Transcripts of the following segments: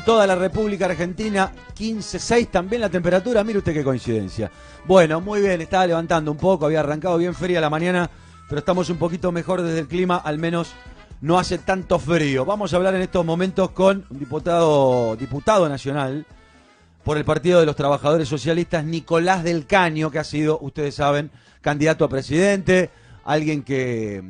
toda la República Argentina, 15,6 también la temperatura, mire usted qué coincidencia. Bueno, muy bien, estaba levantando un poco, había arrancado bien fría la mañana, pero estamos un poquito mejor desde el clima, al menos no hace tanto frío. Vamos a hablar en estos momentos con un diputado nacional por el Partido de los Trabajadores Socialistas, Nicolás del Caño, que ha sido, ustedes saben, candidato a presidente, alguien que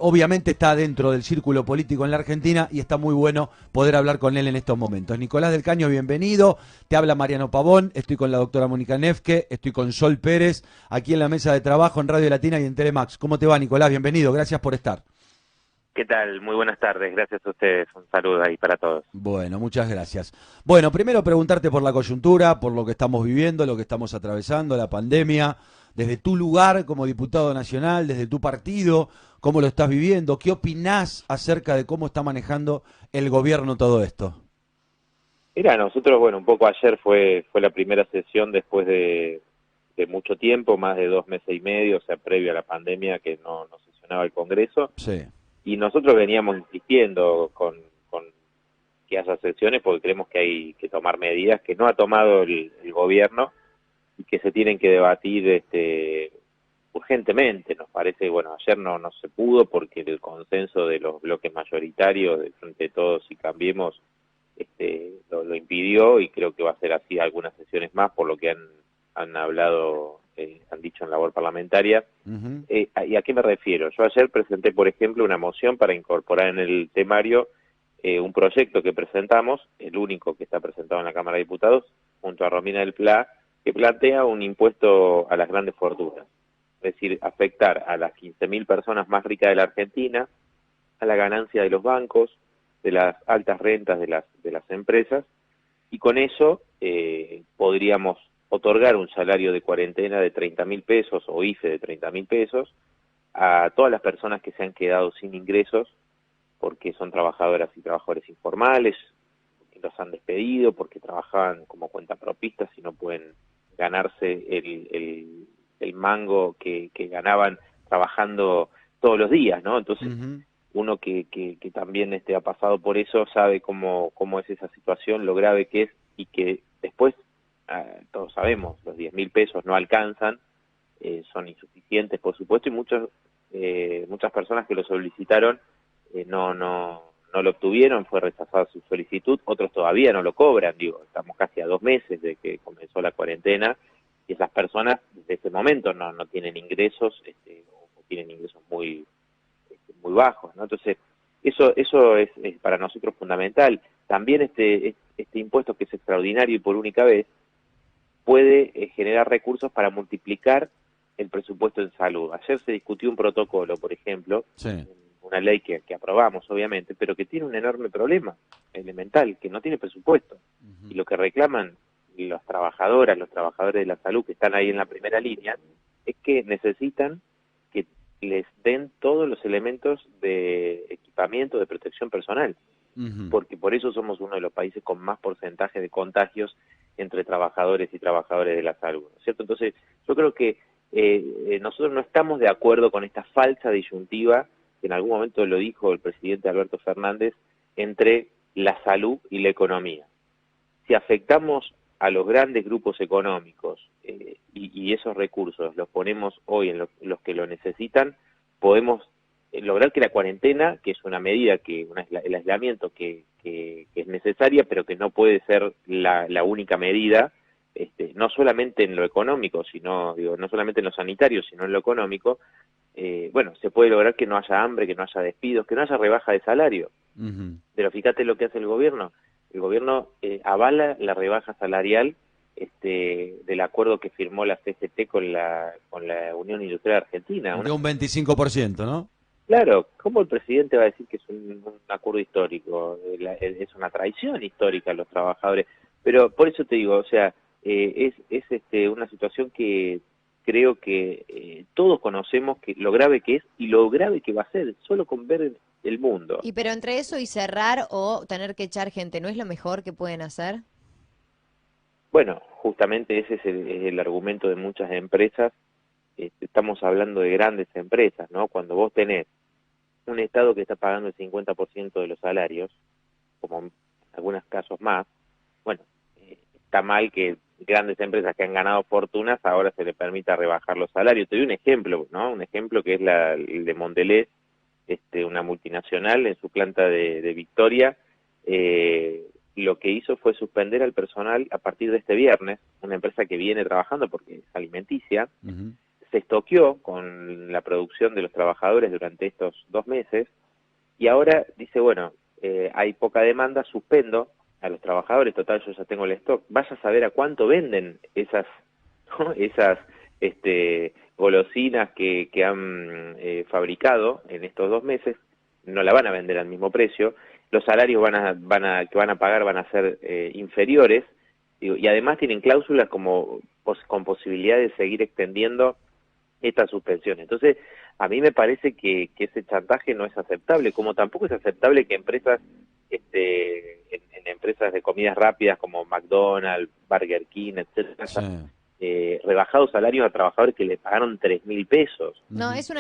obviamente está dentro del círculo político en la Argentina y está muy bueno poder hablar con él en estos momentos. Nicolás del Caño, bienvenido. Te habla Mariano Pavón, estoy con la doctora Mónica Nefke, estoy con Sol Pérez, aquí en la mesa de trabajo en Radio Latina y en Telemax. ¿Cómo te va, Nicolás? Bienvenido, gracias por estar. ¿Qué tal? Muy buenas tardes, gracias a ustedes, un saludo ahí para todos. Bueno, muchas gracias. Bueno, primero preguntarte por la coyuntura, por lo que estamos viviendo, lo que estamos atravesando, la pandemia, desde tu lugar como diputado nacional, desde tu partido, cómo lo estás viviendo, qué opinás acerca de cómo está manejando el gobierno todo esto. Mira, nosotros, bueno, un poco ayer fue la primera sesión después de mucho tiempo, más de 2 meses y medio, o sea, previo a la pandemia que no sesionaba el Congreso, Sí. y nosotros veníamos insistiendo con que haya sesiones porque creemos que hay que tomar medidas que no ha tomado el gobierno y que se tienen que debatir urgentemente. Nos parece, bueno, ayer no se pudo porque el consenso de los bloques mayoritarios de Frente de Todos y Cambiemos lo impidió, y creo que va a ser así algunas sesiones más por lo que han hablado, han dicho en labor parlamentaria. Uh-huh. ¿Y a qué me refiero? Yo ayer presenté, por ejemplo, una moción para incorporar en el temario un proyecto que presentamos, el único que está presentado en la Cámara de Diputados, junto a Romina del Pla, que plantea un impuesto a las grandes fortunas, es decir, afectar a las 15.000 personas más ricas de la Argentina, a la ganancia de los bancos, de las altas rentas de las empresas, y con eso podríamos otorgar un salario de cuarentena de 30.000 pesos o IFE de 30.000 pesos a todas las personas que se han quedado sin ingresos porque son trabajadoras y trabajadores informales, que los han despedido, porque trabajaban como cuentapropistas y no pueden ganarse el mango que ganaban trabajando todos los días, ¿no? Entonces, Uh-huh. uno que también ha pasado por eso sabe cómo es esa situación, lo grave que es, y que después, todos sabemos, los 10.000 pesos no alcanzan, son insuficientes, por supuesto, y muchas personas que lo solicitaron no lo obtuvieron, fue rechazada su solicitud, otros todavía no lo cobran, digo, estamos casi a 2 meses de que comenzó la cuarentena, y esas personas desde ese momento no tienen ingresos, o tienen ingresos muy bajos, ¿no? Entonces, eso es para nosotros fundamental. También este impuesto, que es extraordinario y por única vez, puede generar recursos para multiplicar el presupuesto en salud. Ayer se discutió un protocolo, por ejemplo, Sí. una ley que aprobamos, obviamente, pero que tiene un enorme problema elemental, que no tiene presupuesto. Uh-huh. Y lo que reclaman las trabajadoras, los trabajadores de la salud que están ahí en la primera línea, es que necesitan que les den todos los elementos de equipamiento de protección personal, Uh-huh. porque por eso somos uno de los países con más porcentaje de contagios entre trabajadores y trabajadores de la salud, ¿no es cierto? Entonces, yo creo que nosotros no estamos de acuerdo con esta falsa disyuntiva, que en algún momento lo dijo el presidente Alberto Fernández, entre la salud y la economía. Si afectamos a los grandes grupos económicos y esos recursos los ponemos hoy en los que lo necesitan, podemos lograr que la cuarentena, que es una medida, el aislamiento que es necesaria, pero que no puede ser la única medida, no solamente en lo económico, no solamente en lo sanitario, sino en lo económico, bueno, se puede lograr que no haya hambre, que no haya despidos, que no haya rebaja de salario. Uh-huh. Pero fíjate lo que hace el gobierno. El gobierno avala la rebaja salarial del acuerdo que firmó la CGT con la Unión Industrial Argentina. De un 25%, ¿no? Claro, ¿cómo el presidente va a decir que es un acuerdo histórico? Es una traición histórica a los trabajadores. Pero por eso te digo, o sea, es una situación que creo que todos conocemos que lo grave que es y lo grave que va a ser, solo con ver el mundo. Y pero entre eso y cerrar o tener que echar gente, ¿no es lo mejor que pueden hacer? Bueno, justamente ese es el argumento de muchas empresas. Estamos hablando de grandes empresas, ¿no? Cuando vos tenés un Estado que está pagando el 50% de los salarios, como en algunos casos más. Bueno, está mal que grandes empresas que han ganado fortunas ahora se les permita rebajar los salarios. Te doy un ejemplo, ¿no? Un ejemplo que es el de Mondelez, una multinacional en su planta de Victoria, lo que hizo fue suspender al personal a partir de este viernes, una empresa que viene trabajando porque es alimenticia, se estoqueó con la producción de los trabajadores durante estos 2 meses y ahora dice, bueno, hay poca demanda, suspendo a los trabajadores, total yo ya tengo el stock, vaya a saber a cuánto venden esas, ¿no? esas golosinas que han fabricado en estos 2 meses, no la van a vender al mismo precio, los salarios que van a pagar van a ser inferiores, y además tienen cláusulas como con posibilidad de seguir extendiendo esta suspensión. Entonces, a mí me parece que ese chantaje no es aceptable, como tampoco es aceptable que empresas, en empresas de comidas rápidas como McDonald's, Burger King, etcétera, Sí. Rebajados salarios a trabajadores que le pagaron 3.000 pesos. No, eso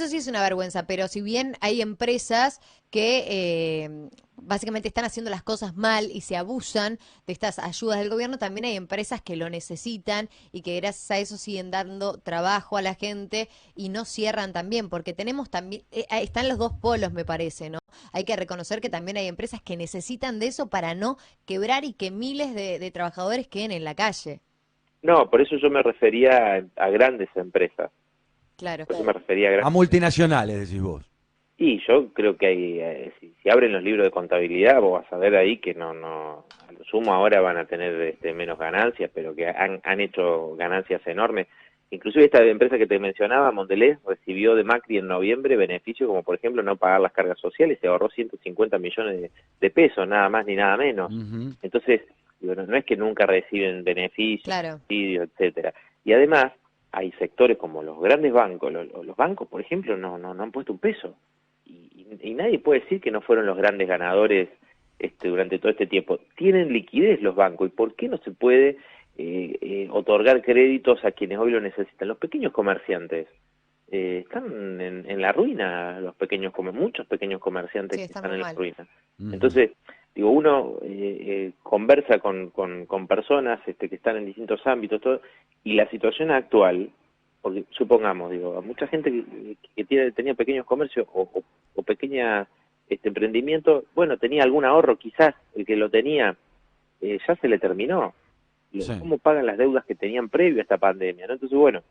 sí es una vergüenza, pero si bien hay empresas que básicamente están haciendo las cosas mal y se abusan de estas ayudas del gobierno, también hay empresas que lo necesitan y que gracias a eso siguen dando trabajo a la gente y no cierran también, porque tenemos también, están los dos polos, me parece, ¿no? Hay que reconocer que también hay empresas que necesitan de eso para no quebrar y que miles de trabajadores queden en la calle. No, por eso yo me refería a grandes empresas. Claro. Por eso me refería a A grandes. multinacionales, decís vos. Y yo creo que hay, si abren los libros de contabilidad, vos vas a ver ahí que no, a lo sumo ahora van a tener menos ganancias, pero que han hecho ganancias enormes. Inclusive esta empresa que te mencionaba, Mondelez, recibió de Macri en noviembre beneficios como por ejemplo no pagar las cargas sociales, se ahorró 150 millones de pesos, nada más ni nada menos. Entonces, digo, no es que nunca reciben beneficios, Claro. subsidios, etcétera. Y además, hay sectores como los grandes bancos, los bancos, por ejemplo, no han puesto un peso. Y nadie puede decir que no fueron los grandes ganadores durante todo este tiempo. Tienen liquidez los bancos, ¿y por qué no se puede otorgar créditos a quienes hoy lo necesitan? Los pequeños comerciantes están en la ruina, muchos pequeños comerciantes Sí, que está están muy en la mal. ruina. Entonces, digo, uno conversa con personas que están en distintos ámbitos, todo, y la situación actual, porque supongamos, digo, a mucha gente que tenía pequeños comercios o pequeñas emprendimientos, bueno, tenía algún ahorro, quizás el que lo tenía ya se le terminó. Sí. ¿Cómo pagan las deudas que tenían previo a esta pandemia? ¿No? Entonces, bueno,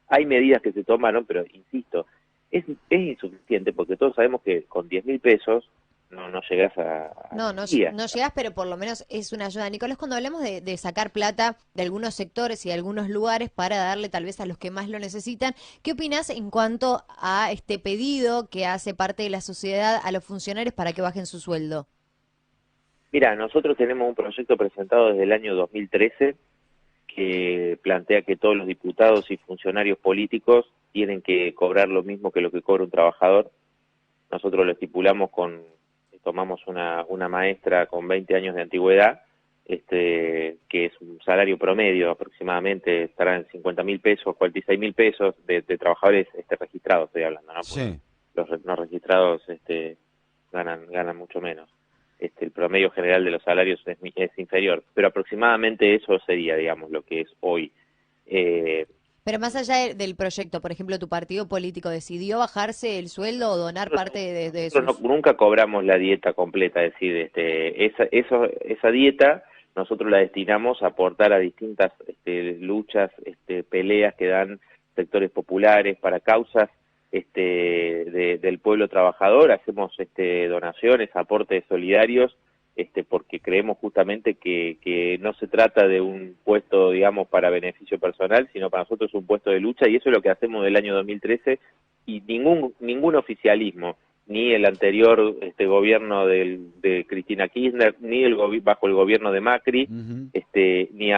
hay medidas que se tomaron, pero insisto, es insuficiente porque todos sabemos que con 10.000 pesos no llegas a No, día. no llegás, pero por lo menos es una ayuda. Nicolás, cuando hablamos de sacar plata de algunos sectores y de algunos lugares para darle tal vez a los que más lo necesitan, ¿qué opinás en cuanto a este pedido que hace parte de la sociedad a los funcionarios para que bajen su sueldo? Mira, nosotros tenemos un proyecto presentado desde el año 2013 que plantea que todos los diputados y funcionarios políticos tienen que cobrar lo mismo que lo que cobra un trabajador. Nosotros lo estipulamos tomamos una maestra con 20 años de antigüedad, que es un salario promedio aproximadamente, estará en 50.000 pesos, 46.000 pesos de trabajadores registrados, estoy hablando, ¿no? Sí. Los no registrados ganan mucho menos. El promedio general de los salarios es inferior, pero aproximadamente eso sería, digamos, lo que es hoy. Pero más allá del proyecto, por ejemplo, ¿tu partido político decidió bajarse el sueldo o donar parte de Nosotros sus...? nunca cobramos la dieta completa, es decir, esa dieta nosotros la destinamos a aportar a distintas luchas, peleas que dan sectores populares para causas del pueblo trabajador. Hacemos donaciones, aportes solidarios, porque creemos justamente que no se trata de un puesto, digamos, para beneficio personal, sino para nosotros es un puesto de lucha, y eso es lo que hacemos del año 2013, y ningún oficialismo, ni el anterior gobierno de Cristina Kirchner, ni bajo el gobierno de Macri, ni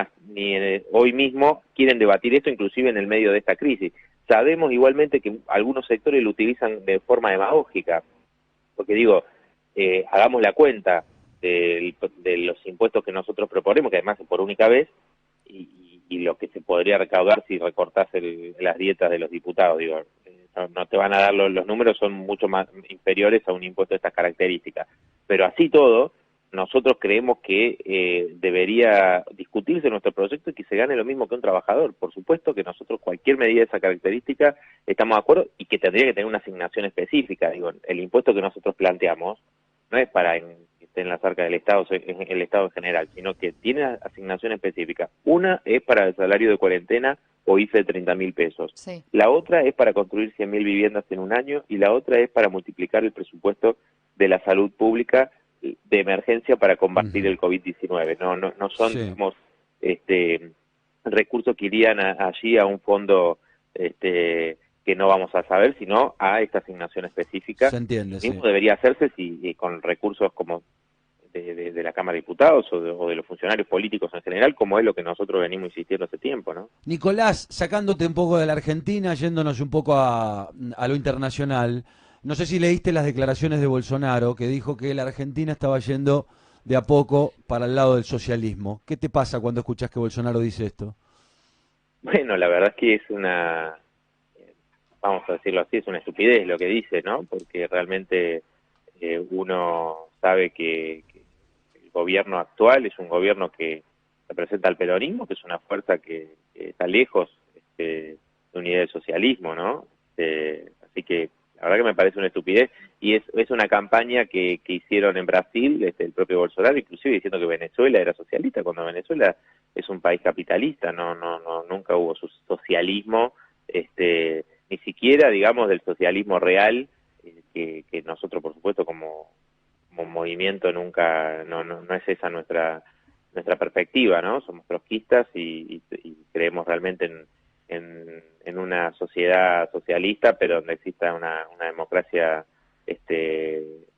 hoy mismo quieren debatir esto, inclusive en el medio de esta crisis. Sabemos igualmente que algunos sectores lo utilizan de forma demagógica, porque digo, hagamos la cuenta de los impuestos que nosotros proponemos, que además es por única vez, y lo que se podría recaudar si recortás las dietas de los diputados. Digo, no te van a dar los números, son mucho más inferiores a un impuesto de estas características. Pero así todo, nosotros creemos que debería discutirse nuestro proyecto y que se gane lo mismo que un trabajador. Por supuesto que nosotros cualquier medida de esa característica estamos de acuerdo y que tendría que tener una asignación específica. Digo, el impuesto que nosotros planteamos no es para que esté en las arcas del Estado, en el Estado en general, sino que tiene asignación específica. Una es para el salario de cuarentena o IFE de 30.000 pesos. Sí. La otra es para construir 100.000 viviendas en un año y la otra es para multiplicar el presupuesto de la salud pública de emergencia para combatir el COVID-19. No son, Sí, digamos, recursos que irían allí a un fondo que no vamos a saber, sino a esta asignación específica. se entiende, Lo sí. mismo debería hacerse si con recursos como de la Cámara de Diputados o de los funcionarios políticos en general, como es lo que nosotros venimos insistiendo hace tiempo, ¿no? Nicolás, sacándote un poco de la Argentina, yéndonos un poco a lo internacional, no sé si leíste las declaraciones de Bolsonaro, que dijo que la Argentina estaba yendo de a poco para el lado del socialismo. ¿Qué te pasa cuando escuchas que Bolsonaro dice esto? Bueno, la verdad es que es vamos a decirlo así, es una estupidez lo que dice, ¿no? Porque realmente uno sabe que el gobierno actual es un gobierno que representa al peronismo, que es una fuerza que está lejos de una idea de socialismo, ¿no? Así que la verdad que me parece una estupidez y es una campaña que hicieron en Brasil, el propio Bolsonaro, inclusive diciendo que Venezuela era socialista, cuando Venezuela es un país capitalista, nunca hubo socialismo, ni siquiera, digamos, del socialismo real, que nosotros, por supuesto, como movimiento nunca, no es esa nuestra perspectiva, ¿no? Somos trotskistas y creemos realmente en una sociedad socialista, pero donde exista una democracia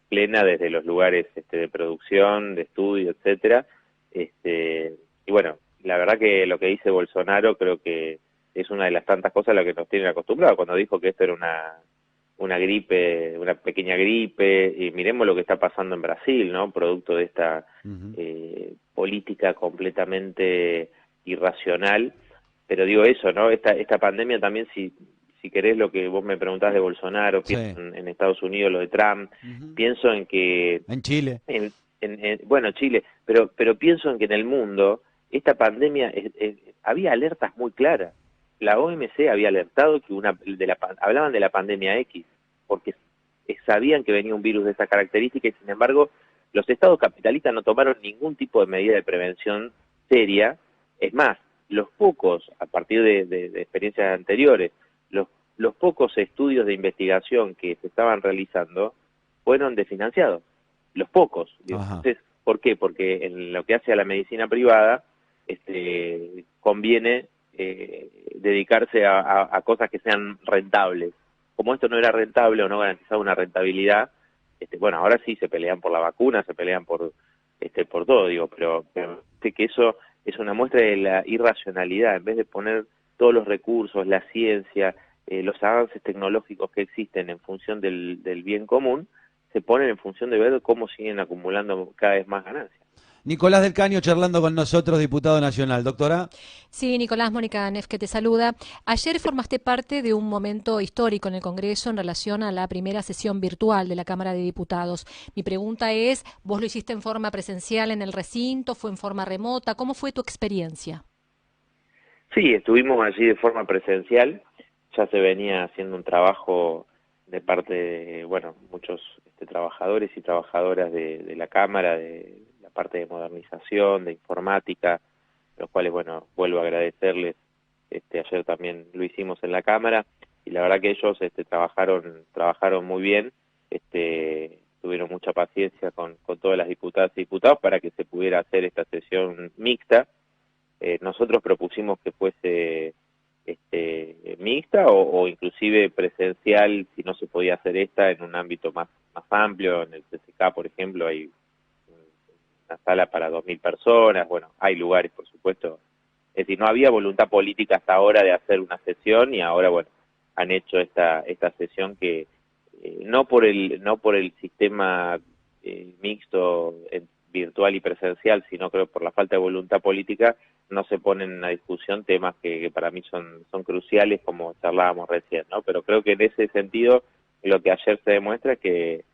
plena desde los lugares de producción, de estudio, etcétera. Y bueno, la verdad que lo que dice Bolsonaro creo que es una de las tantas cosas a las que nos tienen acostumbrados. Cuando dijo que esto era una gripe, una pequeña gripe, y miremos lo que está pasando en Brasil, ¿no? Producto de esta política completamente irracional. Pero digo eso, ¿no? Esta pandemia también, si querés lo que vos me preguntás de Bolsonaro, Sí. pienso en Estados Unidos, lo de Trump, pienso en que En Chile. bueno, Chile, pero pienso en que en el mundo esta pandemia había alertas muy claras. La OMC había alertado que hablaban de la pandemia X, porque sabían que venía un virus de esa característica y sin embargo los estados capitalistas no tomaron ningún tipo de medida de prevención seria. Es más, los pocos, a partir de experiencias anteriores, los pocos estudios de investigación que se estaban realizando fueron desfinanciados. Los pocos. Entonces, ¿por qué? Porque en lo que hace a la medicina privada, conviene dedicarse a cosas que sean rentables. Como esto no era rentable o no garantizaba una rentabilidad, bueno, ahora sí se pelean por la vacuna, se pelean por todo, digo, pero que eso es una muestra de la irracionalidad. En vez de poner todos los recursos, la ciencia, los avances tecnológicos que existen en función del bien común, se ponen en función de ver cómo siguen acumulando cada vez más ganancias. Nicolás del Caño charlando con nosotros, diputado nacional. Doctora. Sí, Nicolás, Mónica Neff que te saluda. Ayer formaste parte de un momento histórico en el Congreso en relación a la primera sesión virtual de la Cámara de Diputados. Mi pregunta es, ¿vos lo hiciste en forma presencial en el recinto? ¿Fue en forma remota? ¿Cómo fue tu experiencia? Sí, estuvimos allí de forma presencial. Ya se venía haciendo un trabajo de parte de, bueno, muchos trabajadores y trabajadoras de la Cámara, de la parte de modernización, de informática, los cuales, bueno, vuelvo a agradecerles. Ayer también lo hicimos en la Cámara y la verdad que ellos trabajaron muy bien, tuvieron mucha paciencia con todas las diputadas y diputados para que se pudiera hacer esta sesión mixta. Nosotros propusimos que fuese mixta o inclusive presencial si no se podía hacer esta en un ámbito más amplio. En el CCK, por ejemplo, hay una sala para 2.000 personas, bueno, hay lugares, por supuesto. Es decir, no había voluntad política hasta ahora de hacer una sesión y ahora, bueno, han hecho esta sesión que no por el sistema mixto virtual y presencial, sino creo por la falta de voluntad política, no se ponen en la discusión temas que para mí son cruciales, como charlábamos recién, ¿no? Pero creo que en ese sentido lo que ayer se demuestra es que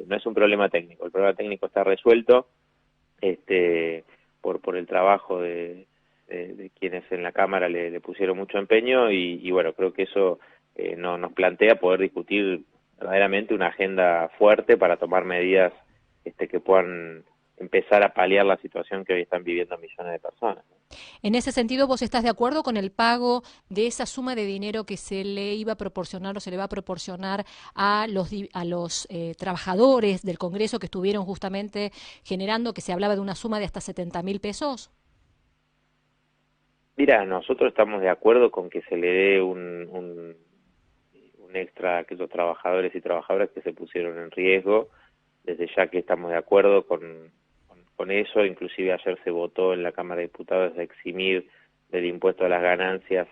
no es un problema técnico, el problema técnico está resuelto. por el trabajo de quienes en la Cámara le pusieron mucho empeño y bueno, creo que eso nos plantea poder discutir verdaderamente una agenda fuerte para tomar medidas que puedan empezar a paliar la situación que hoy están viviendo millones de personas. En ese sentido, ¿vos estás de acuerdo con el pago de esa suma de dinero que se le iba a proporcionar o se le va a proporcionar a los trabajadores del Congreso que estuvieron justamente generando, que se hablaba de una suma de hasta 70.000 pesos? Mira, nosotros estamos de acuerdo con que se le dé un extra a aquellos trabajadores y trabajadoras que se pusieron en riesgo, desde ya que estamos de acuerdo con eso. Inclusive ayer se votó en la Cámara de Diputados a eximir del impuesto a las ganancias,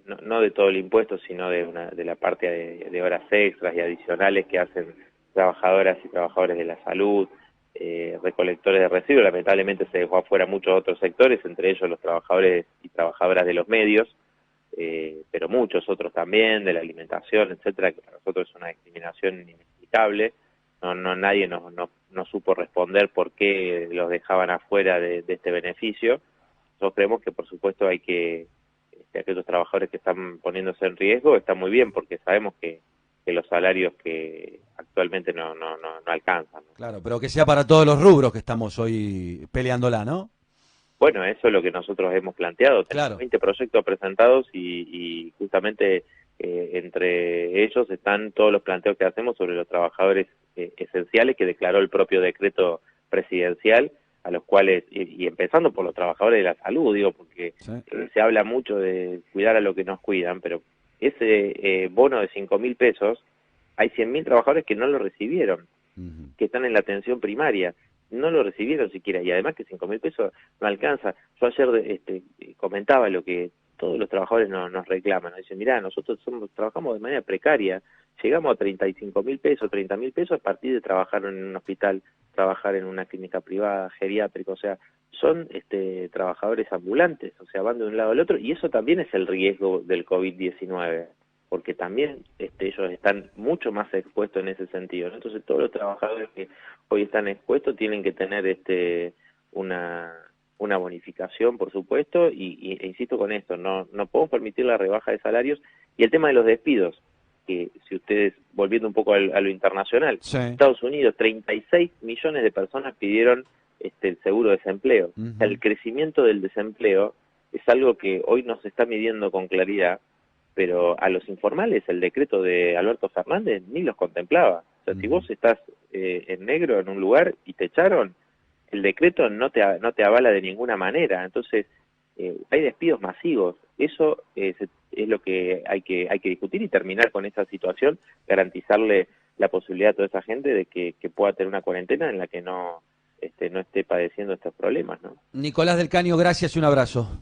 no de todo el impuesto, sino de la parte de horas extras y adicionales que hacen trabajadoras y trabajadores de la salud, recolectores de residuos. Lamentablemente se dejó afuera muchos otros sectores, entre ellos los trabajadores y trabajadoras de los medios, pero muchos otros también, de la alimentación, etcétera, que para nosotros es una discriminación inexplicable. Nadie nos supo responder por qué los dejaban afuera de este beneficio. Nosotros creemos que por supuesto hay que, aquellos trabajadores que están poniéndose en riesgo, está muy bien, porque sabemos que los salarios que actualmente no alcanzan, ¿no? Claro, pero que sea para todos los rubros que estamos hoy peleándola, ¿no? Bueno, eso es lo que nosotros hemos planteado. Tenemos Claro. 20 proyectos presentados y justamente entre ellos están todos los planteos que hacemos sobre los trabajadores esenciales que declaró el propio decreto presidencial, a los cuales, y empezando por los trabajadores de la salud, digo, porque Sí. se habla mucho de cuidar a los que nos cuidan, pero ese bono de 5.000 pesos, hay 100.000 trabajadores que no lo recibieron, que están en la atención primaria, no lo recibieron siquiera, y además que 5.000 pesos no alcanza. Yo ayer comentaba lo que todos los trabajadores nos reclaman, nos dicen, mirá, nosotros trabajamos de manera precaria, llegamos a 35.000 pesos, 30.000 pesos a partir de trabajar en un hospital, trabajar en una clínica privada, geriátrica, o sea, son trabajadores ambulantes, o sea, van de un lado al otro, y eso también es el riesgo del COVID-19, porque también ellos están mucho más expuestos en ese sentido, ¿no? Entonces todos los trabajadores que hoy están expuestos tienen que tener una bonificación, por supuesto, e insisto con esto, no podemos permitir la rebaja de salarios. Y el tema de los despidos, que si ustedes, volviendo un poco a lo internacional, Sí. Estados Unidos, 36 millones de personas pidieron el seguro de desempleo. O sea, el crecimiento del desempleo es algo que hoy no se está midiendo con claridad, pero a los informales el decreto de Alberto Fernández ni los contemplaba. O sea, si vos estás en negro en un lugar y te echaron, el decreto no te avala de ninguna manera. Entonces, hay despidos masivos. Eso es lo que hay que discutir y terminar con esta situación, garantizarle la posibilidad a toda esa gente de que pueda tener una cuarentena en la que no esté padeciendo estos problemas, ¿no? Nicolás del Caño, gracias y un abrazo.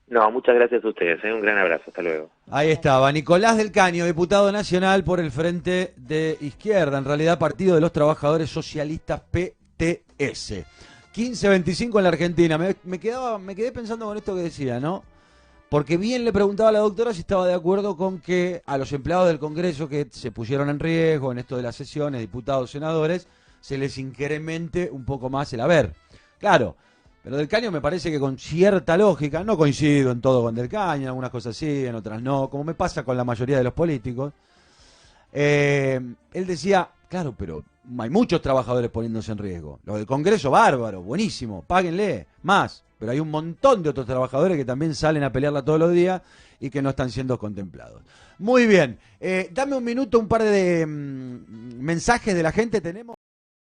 No, muchas gracias a ustedes, un gran abrazo, hasta luego. Ahí estaba, Nicolás del Caño, diputado nacional por el Frente de Izquierda, en realidad Partido de los Trabajadores Socialistas, PTS. 15:25 en la Argentina. Me quedé pensando con esto que decía, ¿no? Porque bien le preguntaba a la doctora si estaba de acuerdo con que a los empleados del Congreso que se pusieron en riesgo en esto de las sesiones, diputados, senadores, se les incremente un poco más el haber. Claro, pero Del Caño me parece que con cierta lógica, no coincido en todo con Del Caño, en algunas cosas sí, en otras no, como me pasa con la mayoría de los políticos. Él decía, claro, pero hay muchos trabajadores poniéndose en riesgo. Los del Congreso, bárbaro, buenísimo, páguenle más. Pero hay un montón de otros trabajadores que también salen a pelearla todos los días y que no están siendo contemplados. Muy bien, dame un minuto, un par de mensajes de la gente tenemos.